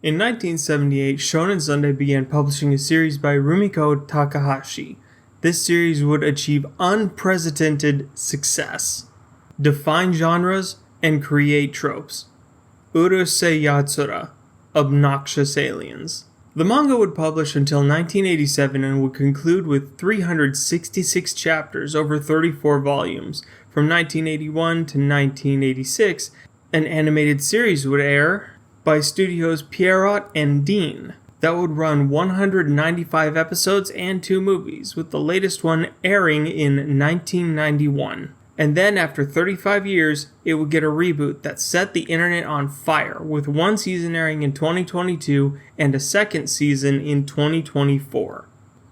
In 1978, Shonen Sunday began publishing a series by Rumiko Takahashi. This series would achieve unprecedented success, define genres, and create tropes. Uる星やつら, obnoxious aliens. The manga would publish until 1987 and would conclude with 366 chapters over 34 volumes. From 1981 to 1986, an animated series would air by studios Pierrot and Dean that would run 195 episodes and 2 movies, with the latest one airing in 1991. And then, after 35 years, it would get a reboot that set the internet on fire, with 1 season airing in 2022 and a 2nd season in 2024,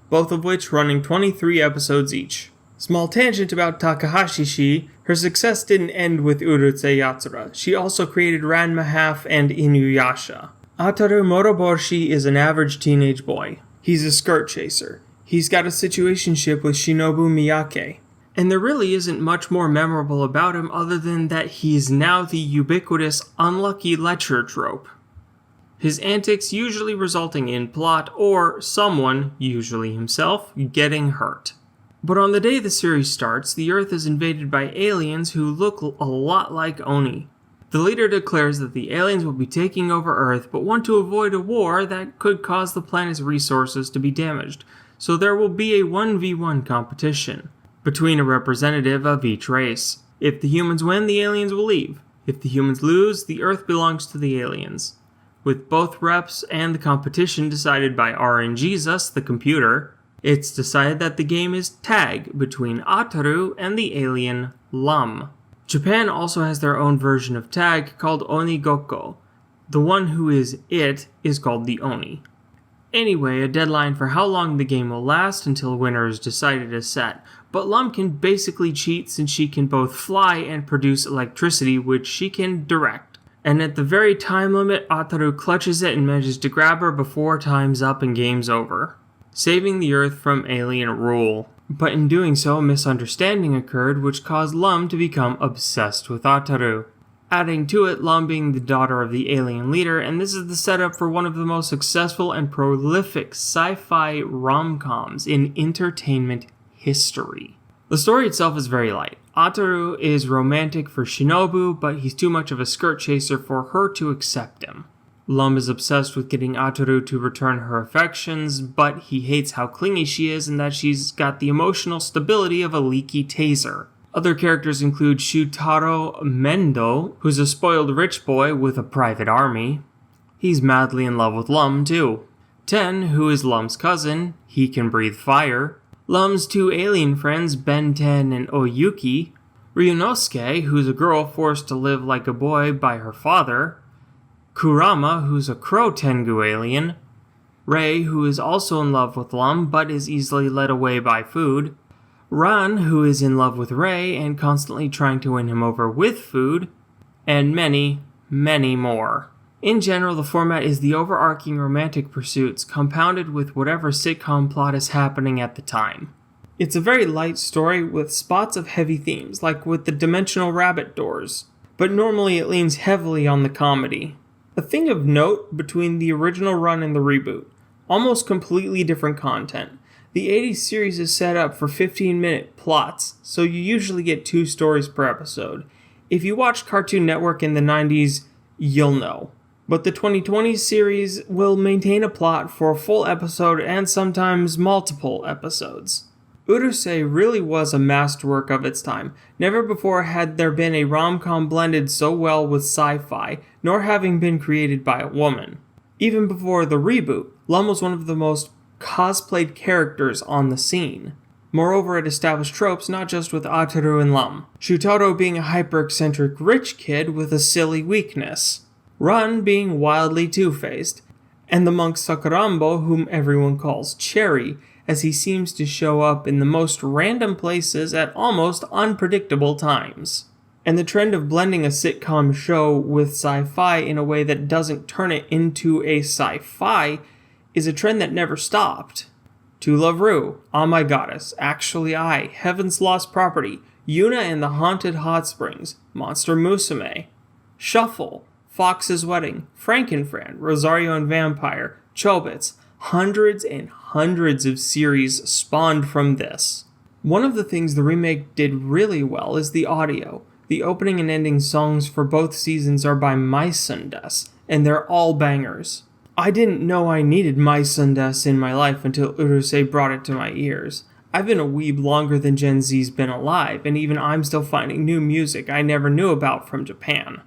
both of which running 23 episodes each. Small tangent about Takahashi, her success didn't end with Urusei Yatsura. She also created Ranma Half and Inuyasha. Ataru Moroboshi is an average teenage boy. He's a skirt chaser. He's got a situationship with Shinobu Miyake. And there really isn't much more memorable about him other than that he's now the ubiquitous unlucky lecher trope. His antics usually resulting in plot or someone, usually himself, getting hurt. But on the day the series starts, the Earth is invaded by aliens who look a lot like Oni. The leader declares that the aliens will be taking over Earth, but want to avoid a war that could cause the planet's resources to be damaged, so there will be a 1v1 competition between a representative of each race. If the humans win, the aliens will leave. If the humans lose, the Earth belongs to the aliens. With both reps and the competition decided by RNGesus, the computer, it's decided that the game is tag between Ataru and the alien Lum. Japan also has their own version of tag called Onigoko. The one who is it is called the Oni. Anyway, a deadline for how long the game will last until winner is decided is set, but Lum can basically cheat since she can both fly and produce electricity, which she can direct. And at the very time limit, Ataru clutches it and manages to grab her before time's up and game's over, saving the Earth from alien rule. But in doing so, a misunderstanding occurred which caused Lum to become obsessed with Ataru. Adding to it, Lum being the daughter of the alien leader, and this is the setup for one of the most successful and prolific sci-fi rom-coms in entertainment history. The story itself is very light. Ataru is romantic for Shinobu, but he's too much of a skirt chaser for her to accept him. Lum is obsessed with getting Ataru to return her affections, but he hates how clingy she is and that she's got the emotional stability of a leaky taser. Other characters include Shutaro Mendo, who's a spoiled rich boy with a private army. He's madly in love with Lum, too. Ten, who is Lum's cousin, he can breathe fire. Lum's 2 alien friends, Ben-Ten and Oyuki. Ryunosuke, who's a girl forced to live like a boy by her father. Kurama, who's a crow Tengu alien. Rei, who is also in love with Lum but is easily led away by food. Ran, who is in love with Rei and constantly trying to win him over with food. And many, many more. In general, the format is the overarching romantic pursuits compounded with whatever sitcom plot is happening at the time. It's a very light story with spots of heavy themes, like with the dimensional rabbit doors, but normally it leans heavily on the comedy. A thing of note between the original run and the reboot, almost completely different content. The 80s series is set up for 15-minute plots, so you usually get 2 stories per episode. If you watched Cartoon Network in the 90s, you'll know. But the 2020 series will maintain a plot for a full episode and sometimes multiple episodes. Urusei really was a masterwork of its time. Never before had there been a rom-com blended so well with sci-fi, nor having been created by a woman. Even before the reboot, Lum was one of the most cosplayed characters on the scene. Moreover, it established tropes not just with Ataru and Lum. Shutaro being a hyper-eccentric rich kid with a silly weakness. Run being wildly two-faced. And the monk Sakurambo, whom everyone calls Cherry, as he seems to show up in the most random places at almost unpredictable times. And the trend of blending a sitcom show with sci-fi in a way that doesn't turn it into a sci-fi is a trend that never stopped. To Love Ru, Ah My Goddess, Actually I, Heaven's Lost Property, Yuna and the Haunted Hot Springs, Monster Musume, Shuffle, Fox's Wedding, Frankenfran, Rosario and Vampire, Chobits. Hundreds and hundreds of series spawned from this. One of the things the remake did really well is the audio. The opening and ending songs for both seasons are by Maisundas, and they're all bangers. I didn't know I needed Maisundas in my life until Urusei brought it to my ears. I've been a weeb longer than Gen Z's been alive, and even I'm still finding new music I never knew about from Japan.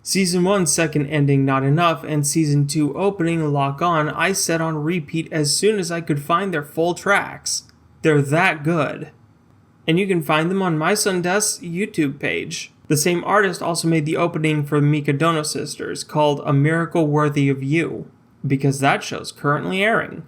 Season 1's second ending Not Enough and Season 2 opening Lock On I set on repeat as soon as I could find their full tracks. They're that good. And you can find them on Maisundas' YouTube page. The same artist also made the opening for the Mikadono Sisters called A Miracle Worthy of You, because that show's currently airing.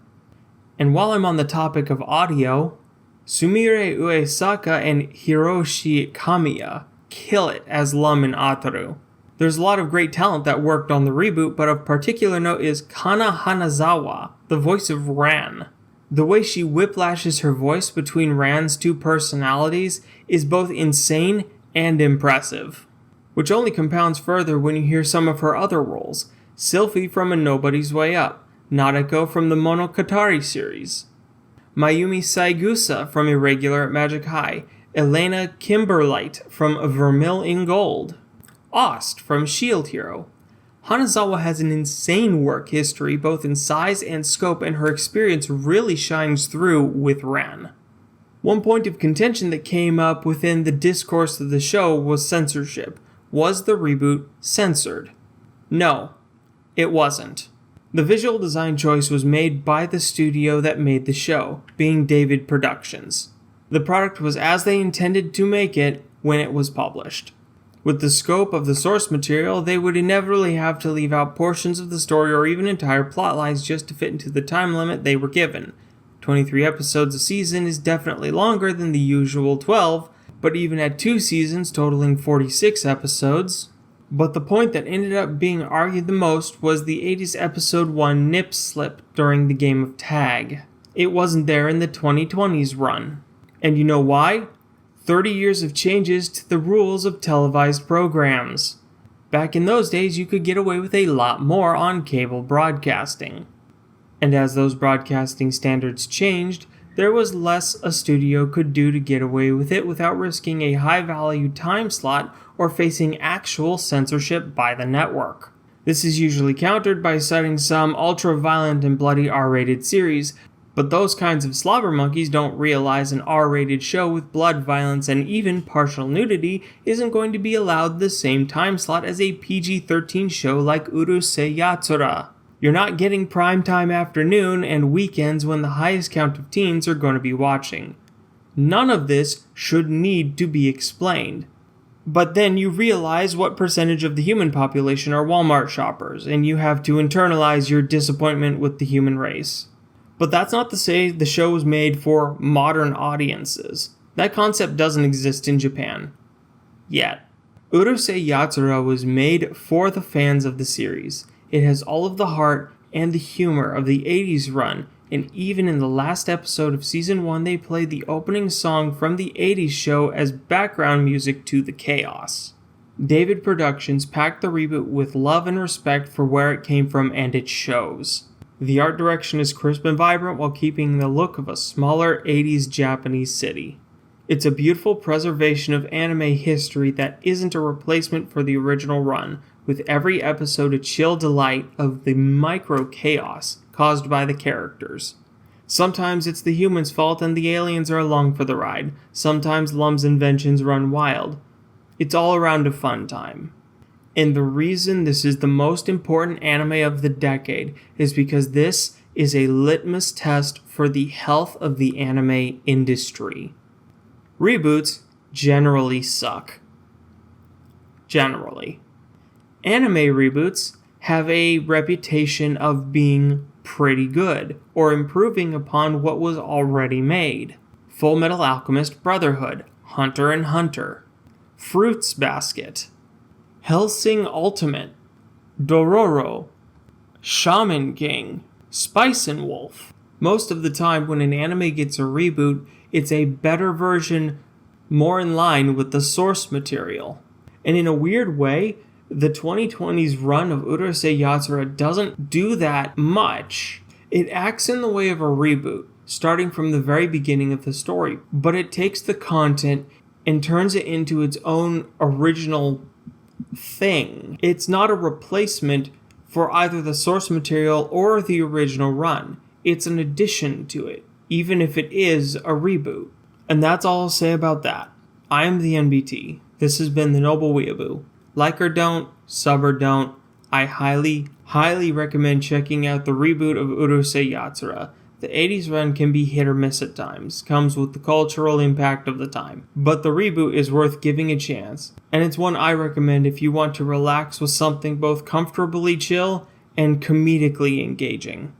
And while I'm on the topic of audio, Sumire Uesaka and Hiroshi Kamiya kill it as Lum and Ataru. There's a lot of great talent that worked on the reboot, but of particular note is Kana Hanazawa, the voice of Ran. The way she whiplashes her voice between Ran's two personalities is both insane and impressive, which only compounds further when you hear some of her other roles. Sylphie from A Nobody's Way Up, Nadeko from the Monogatari series, Mayumi Saigusa from Irregular at Magic High, Elena Kimberlite from Vermil in Gold, Ost from Shield Hero. Hanazawa has an insane work history both in size and scope, and her experience really shines through with Ran. One point of contention that came up within the discourse of the show was censorship. Was the reboot censored? No, it wasn't. The visual design choice was made by the studio that made the show, being David Productions. The product was as they intended to make it when it was published. With the scope of the source material, they would inevitably have to leave out portions of the story or even entire plot lines just to fit into the time limit they were given. 23 episodes a season is definitely longer than the usual 12, but even at 2 seasons totaling 46 episodes. But the point that ended up being argued the most was the 80s episode 1 nip slip during the game of tag. It wasn't there in the 2020s run. And you know why? 30 years of changes to the rules of televised programs. Back in those days, you could get away with a lot more on cable broadcasting. And as those broadcasting standards changed, there was less a studio could do to get away with it without risking a high-value time slot or facing actual censorship by the network. This is usually countered by citing some ultra-violent and bloody R-rated series, but those kinds of slobber monkeys don't realize an R-rated show with blood, violence, and even partial nudity isn't going to be allowed the same time slot as a PG-13 show like Urusei Yatsura. You're not getting primetime afternoon and weekends when the highest count of teens are going to be watching. None of this should need to be explained. But then you realize what percentage of the human population are Walmart shoppers, and you have to internalize your disappointment with the human race. But that's not to say the show was made for modern audiences. That concept doesn't exist in Japan. Yet. Urusei Yatsura was made for the fans of the series. It has all of the heart and the humor of the 80s run, and even in the last episode of Season 1 they played the opening song from the 80s show as background music to the chaos. David Productions packed the reboot with love and respect for where it came from, and it shows. The art direction is crisp and vibrant while keeping the look of a smaller 80s Japanese city. It's a beautiful preservation of anime history that isn't a replacement for the original run, with every episode a chill delight of the micro-chaos caused by the characters. Sometimes it's the humans' fault and the aliens are along for the ride. Sometimes Lum's inventions run wild. It's all around a fun time. And the reason this is the most important anime of the decade is because this is a litmus test for the health of the anime industry. Reboots generally suck. Generally. Anime reboots have a reputation of being pretty good, or improving upon what was already made. Full Metal Alchemist Brotherhood, Hunter x Hunter, Fruits Basket, Hellsing Ultimate, Dororo, Shaman King, Spice and Wolf. Most of the time when an anime gets a reboot, it's a better version, more in line with the source material. And in a weird way, The 2020s run of Urusei Yatsura doesn't do that much. It acts in the way of a reboot, starting from the very beginning of the story, but it takes the content and turns it into its own original thing. It's not a replacement for either the source material or the original run. It's an addition to it, even if it is a reboot. And that's all I'll say about that. I am the NBT. This has been the Noble Weeaboo. Like or don't, sub or don't, I highly recommend checking out the reboot of Urusei Yatsura. The 80s run can be hit or miss at times, comes with the cultural impact of the time. But the reboot is worth giving a chance, and it's one I recommend if you want to relax with something both comfortably chill and comedically engaging.